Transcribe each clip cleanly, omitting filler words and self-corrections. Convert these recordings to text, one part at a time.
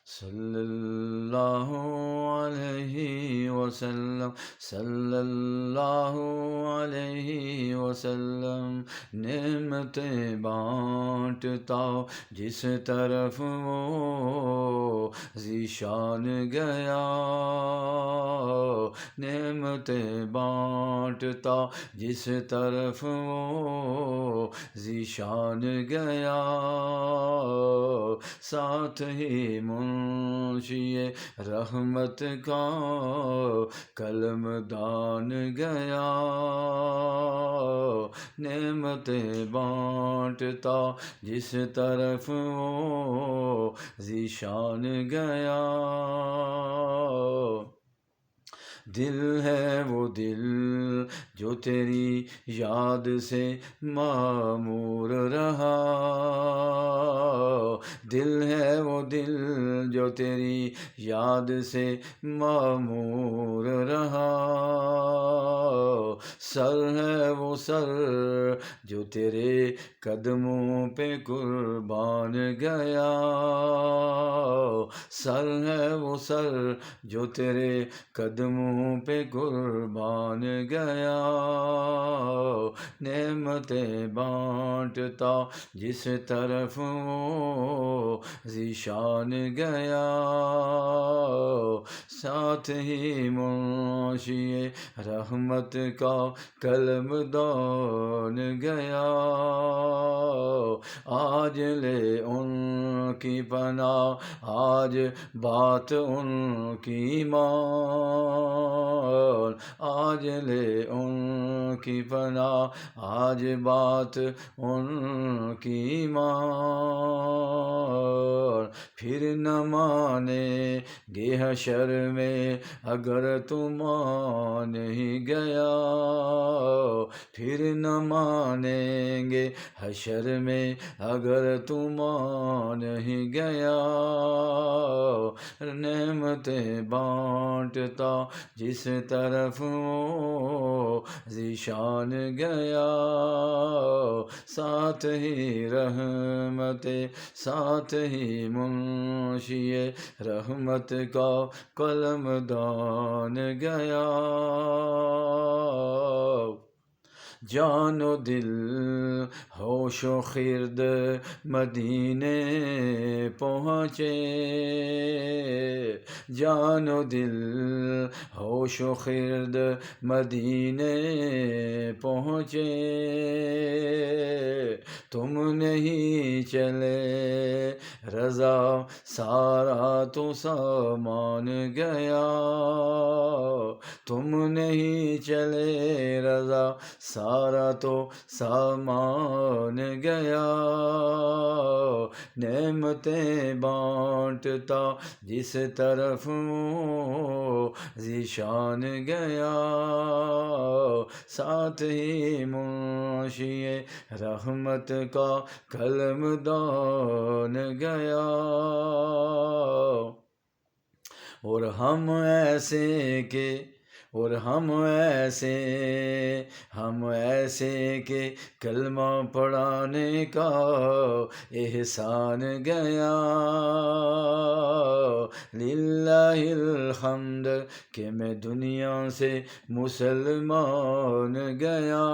صلی اللہ علیہ وسلم، صلی اللہ علیہ وسلم، نعمتیں بانٹتا جس طرف وہ ذیشان گیا، نعمتیں بانٹتا جس طرف وہ ذیشان گیا، ساتھ ہی منشی رحمت کا قلم دان گیا، نعمتیں بانٹتا جس طرف وہ ذیشان گیا، دل ہے وہ دل جو تیری یاد سے معمور رہا، دل ہے وہ دل جو تیری یاد سے معمور رہا، سر ہے وہ سر جو تیرے قدموں پہ قربان گیا، سر ہے وہ سر جو تیرے قدموں پہ قربان گیا، نعمتیں بانٹتا جس طرف وہ ذیشان گیا، ساتھ ہی منشی رحمت کا قلم دان گیا، آج لے ان کی پناہ، آج بات ان کی مان، آج لے ان کی پناہ، آج بات ان کی مان، پھر نہ مانیں گے حشر میں اگر تو مان ہی گیا، پھر نہ مانیں گے حشر میں اگر تو مان ہی گیا، نعمتیں بانٹتا جس طرف وہ ذیشان گیا، ساتھ ہی رحمتیں، ساتھ ہی منشی رحمت کا قلم دان گیا، جان و دل ہوش و خرد مدینے پہنچے، جان و دل ہوش و خرد مدینے پہنچے، تم نہیں چلے رضا سارا تو سامان گیا، تم نہیں چلے رضا سارا تو سامان گیا، نعمتیں بانٹتا جس طرف وہ ذیشان گیا، ساتھ ہی منشی رحمت کا قلم دان گیا، اور ہم ایسے کہ ہم ایسے کہ کلمہ پڑھانے کا احسان گیا، للہ الحمد کہ میں دنیا سے مسلمان گیا،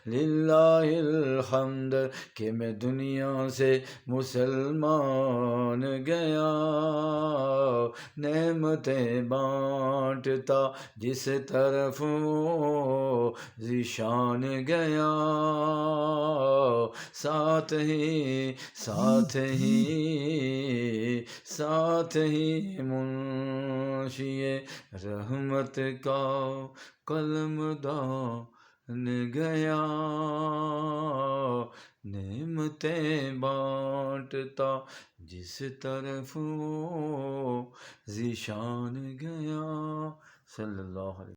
للہ الحمد کہ میں دنیا سے مسلمان گیا، نعمتیں بانٹتا جس طرف وہ ذیشان گیا، ساتھ ہی منشی رحمت کا قلم دان گیا، نعمتیں بانٹتا جس طرف وہ ذیشان گیا، صلی اللہ علیہ